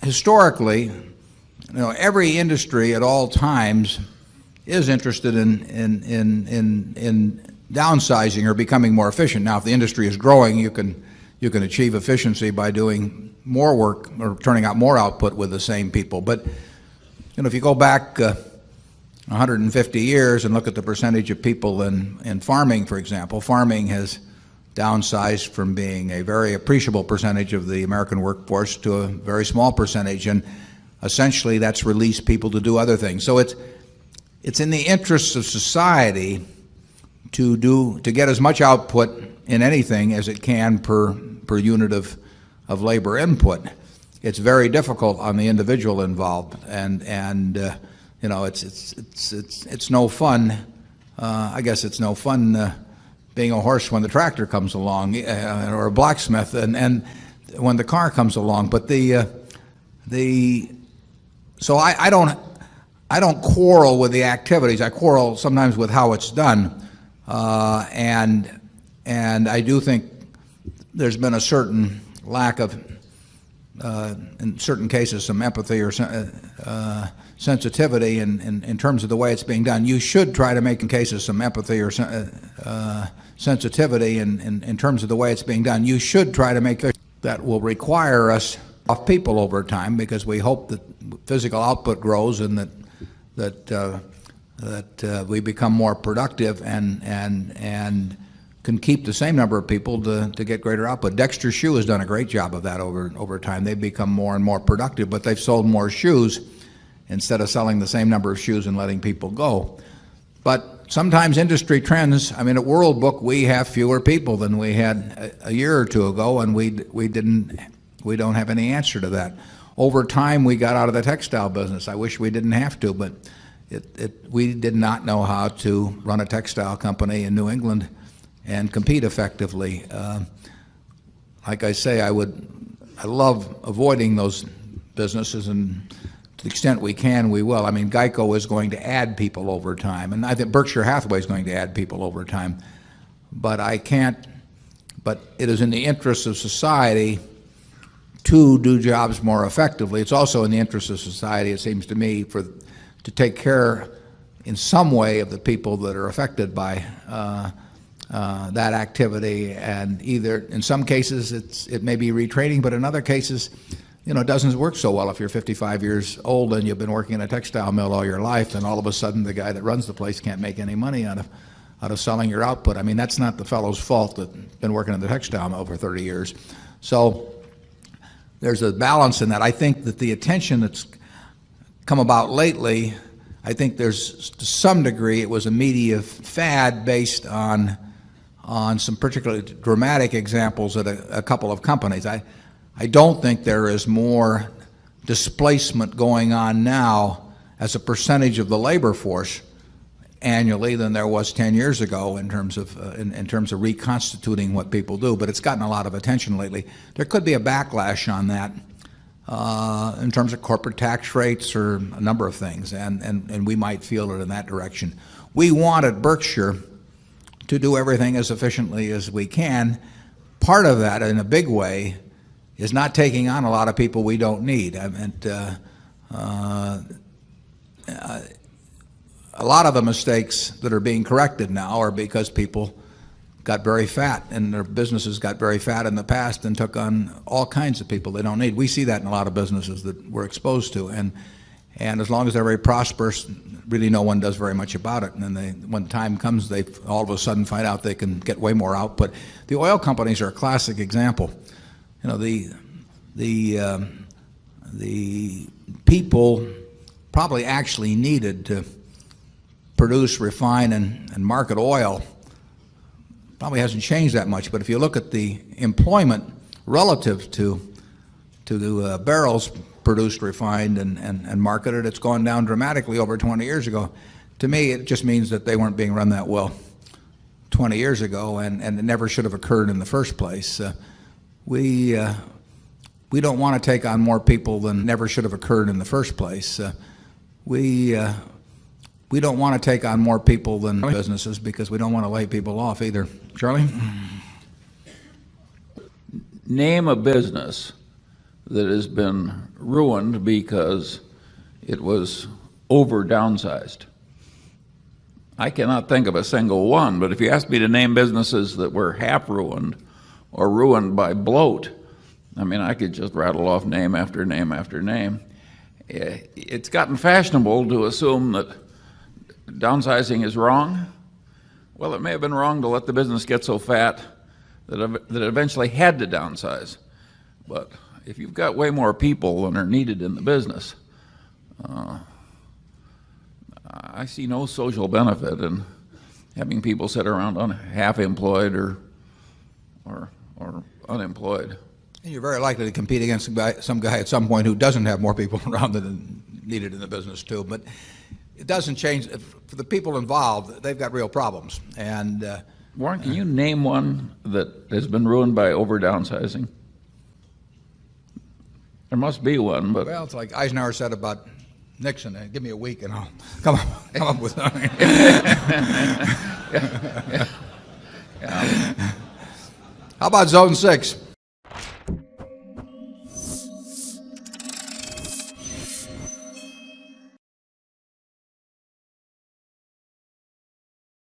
historically, every industry at all times is interested in downsizing or becoming more efficient. Now, if the industry is growing, you can achieve efficiency by doing more work or turning out more output with the same people. But if you go back 150 years and look at the percentage of people in farming, for example, farming has downsized from being a very appreciable percentage of the American workforce to a very small percentage, and essentially that's released people to do other things. So it's in the interests of society to get as much output in anything as it can per unit of labor input. It's very difficult on the individual involved, and it's no fun. I guess it's no fun being a horse when the tractor comes along, or a blacksmith, and when the car comes along. But so I don't quarrel with the activities. I quarrel sometimes with how it's done, and I do think there's been a certain lack of, in certain cases, some empathy or sensitivity in terms of the way it's being done. You should try to make in cases some empathy or sensitivity in terms of the way it's being done. You should try to make that will require us off people over time, because we hope that physical output grows and that we become more productive and can keep the same number of people to get greater output. Dexter Shoe has done a great job of that over time. They've become more and more productive, but they've sold more shoes instead of selling the same number of shoes and letting people go. But sometimes industry trends, at World Book we have fewer people than we had a year or two ago, and we don't have any answer to that. Over time we got out of the textile business. I wish we didn't have to, but we did not know how to run a textile company in New England and compete effectively. Like I say, I love avoiding those businesses, and to the extent we can, we will. Geico is going to add people over time, and I think Berkshire Hathaway is going to add people over time. But it is in the interests of society to do jobs more effectively. It's also in the interest of society, it seems to me, to take care in some way of the people that are affected by that activity. And either in some cases it may be retraining, but in other cases, it doesn't work so well. If you're 55 years old and you've been working in a textile mill all your life, and all of a sudden the guy that runs the place can't make any money out of selling your output. That's not the fellow's fault that's been working in the textile mill for 30 years. So there's a balance in that. I think that the attention that's come about lately, I think there's, to some degree, it was a media fad based on some particularly dramatic examples at a couple of companies. I don't think there is more displacement going on now as a percentage of the labor force annually than there was 10 years ago in terms of reconstituting what people do, but it's gotten a lot of attention lately. There could be a backlash on that in terms of corporate tax rates or a number of things, and we might feel it in that direction. We want at Berkshire to do everything as efficiently as we can. Part of that, in a big way, is not taking on a lot of people we don't need. A lot of the mistakes that are being corrected now are because people got very fat, and their businesses got very fat in the past and took on all kinds of people they don't need. We see that in a lot of businesses that we're exposed to, and as long as they're very prosperous, really no one does very much about it. And then when time comes, they all of a sudden find out they can get way more output. The oil companies are a classic example. The people probably actually needed to produce, refine, and market oil probably hasn't changed that much. But if you look at the employment relative to the barrels produced, refined, and marketed, it's gone down dramatically over 20 years ago. To me, it just means that they weren't being run that well 20 years ago, and it never should have occurred in the first place. We don't want to take on more people than never should have occurred in the first place. We don't want to take on more people than businesses, because we don't want to lay people off either. Charlie? Name a business that has been ruined because it was over downsized? I cannot think of a single one, but if you asked me to name businesses that were half ruined or ruined by bloat, I mean, I could just rattle off name after name after name. It's gotten fashionable to assume that downsizing is wrong. Well, it may have been wrong to let the business get so fat that it eventually had to downsize. But if you've got way more people than are needed in the business, I see no social benefit in having people sit around half employed or unemployed. And you're very likely to compete against some guy at some point who doesn't have more people around than needed in the business too. But it doesn't change for the people involved. They've got real problems. And Warren, can you name one that has been ruined by over downsizing? There must be one, but well, it's like Eisenhower said about Nixon. Give me a week and I'll come up with something. yeah. How about Zone 6?